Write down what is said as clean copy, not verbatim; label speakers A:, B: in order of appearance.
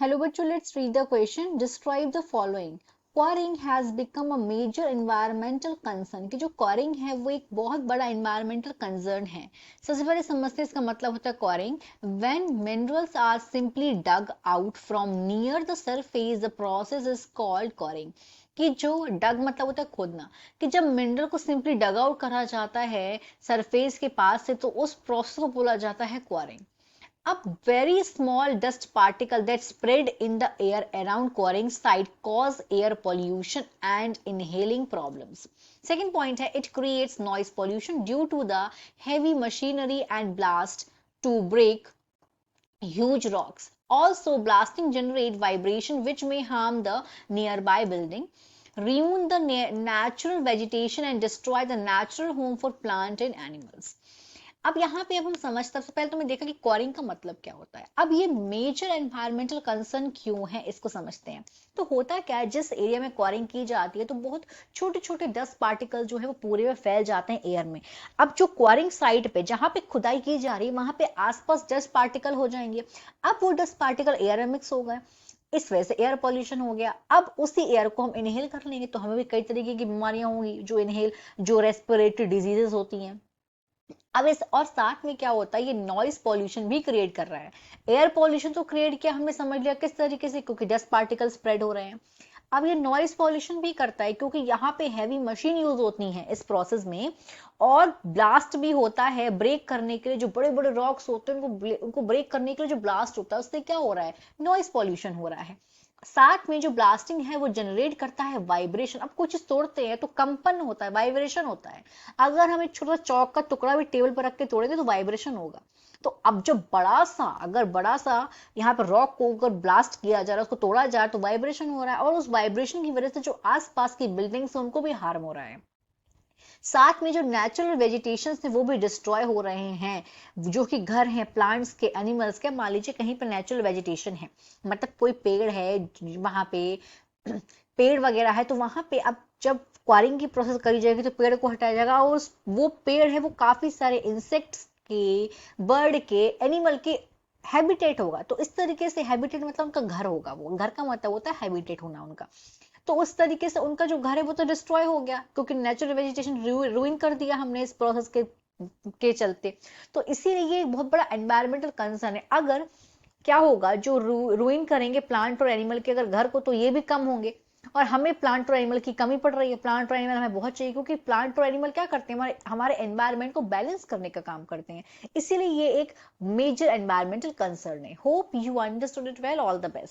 A: Hello बच्चों, let's read the question. Describe the following. Quarrying has become a major environmental concern. कि जो quarrying है वो एक बहुत बड़ा environmental concern है. सबसे पहले समझते हैं इसका मतलब होता है quarrying. When minerals are simply dug out from near the surface, the process is called quarrying. कि जो डग मतलब होता है खोदना, कि जब मिनरल को सिंपली डग आउट करा जाता है सरफेस के पास से तो उस प्रोसेस को बोला जाता है Kwaring. A very small dust particle that spread in the air around quarrying site cause air pollution and inhaling problems. Second point है, it creates noise pollution due to the heavy machinery and blast to break huge rocks. Also, blasting generate vibration which may harm the nearby building, ruin the natural vegetation and destroy the natural home for plant and animals. अब यहाँ पे अब हम समझते सबसे पहले तो मैं देखा कि क्वारिंग का मतलब क्या होता है. अब ये मेजर एनवायरमेंटल कंसर्न क्यों है इसको समझते हैं. तो होता क्या है, जिस एरिया में क्वारिंग की जाती है तो बहुत छोटे छोटे डस्ट पार्टिकल जो है वो पूरे में फैल जाते हैं एयर में. अब जो क्वारिंग साइट पे जहां पे खुदाई की जा रही है वहां पे आसपास डस्ट पार्टिकल हो जाएंगे. अब वो डस्ट पार्टिकल एयर में मिक्स हो गए, इस वजह से एयर पॉल्यूशन हो गया. अब उसी एयर को हम इनहेल कर लेंगे तो हमें भी कई तरीके की बीमारियां होंगी, जो रेस्पिरेटरी डिजीजेस होती हैं. अब इस और साथ में क्या होता है, ये नॉइस पॉल्यूशन भी क्रिएट कर रहा है. एयर पॉल्यूशन तो क्रिएट किया हमने, समझ लिया किस तरीके से, क्योंकि डस्ट पार्टिकल स्प्रेड हो रहे हैं. अब ये नॉइस पॉल्यूशन भी करता है क्योंकि यहाँ पे हैवी मशीन यूज होती हैं इस प्रोसेस में, और ब्लास्ट भी होता है ब्रेक करने के लिए. जो बड़े बड़े रॉक्स होते हैं उनको ब्रेक करने के लिए जो ब्लास्ट होता है उससे क्या हो रहा है, नॉइस पॉल्यूशन हो रहा है. साथ में जो ब्लास्टिंग है वो जनरेट करता है वाइब्रेशन. अब कुछ तोड़ते हैं तो कंपन होता है, वाइब्रेशन होता है. अगर हम एक छोटा चौक का टुकड़ा भी टेबल पर रख के तोड़ेंगे तो वाइब्रेशन होगा. तो अब जो बड़ा सा यहाँ पर रॉक को अगर ब्लास्ट किया जा रहा है, उसको तोड़ा जा रहा है तो वाइब्रेशन हो रहा है, और उस वाइब्रेशन की वजह से जो आसपास की बिल्डिंग्स है उनको भी हार्म हो रहा है. साथ में जो नेचुरल वेजिटेशन है वो भी डिस्ट्रॉय हो रहे हैं. जो कि घर हैं प्लांट्स के, एनिमल्स के. मान लीजिए कहीं पर नेचुरल वेजिटेशन है, मतलब कोई पेड़ है वहां पे पेड़ वगैरह है, तो वहां पे अब जब क्वारिंग की प्रोसेस करी जाएगी तो पेड़ को हटाया जाएगा, और वो पेड़ है वो काफी सारे इंसेक्ट्स के, बर्ड के, एनिमल के हैबिटेट होगा. तो इस तरीके से हैबिटेट मतलब उनका घर होगा. वो घर का मतलब होता है हैबिटेट होना उनका. तो उस तरीके से उनका जो घर है वो तो डिस्ट्रॉय हो गया क्योंकि नेचुरल वेजिटेशन रूइन कर दिया हमने इस प्रोसेस के चलते. तो इसीलिए ये एक बहुत बड़ा एनवायरमेंटल कंसर्न है. अगर क्या होगा, जो रूइन करेंगे प्लांट और एनिमल के अगर घर को, तो ये भी कम होंगे, और हमें प्लांट और एनिमल की कमी पड़ रही है. प्लांट और एनिमल हमें बहुत चाहिए क्योंकि प्लांट और एनिमल क्या करते हैं, हमारे हमारे एनवायरमेंट को बैलेंस करने का काम करते हैं. इसीलिए ये एक मेजर एनवायरमेंटल कंसर्न है. Hope you understood it well. All the best.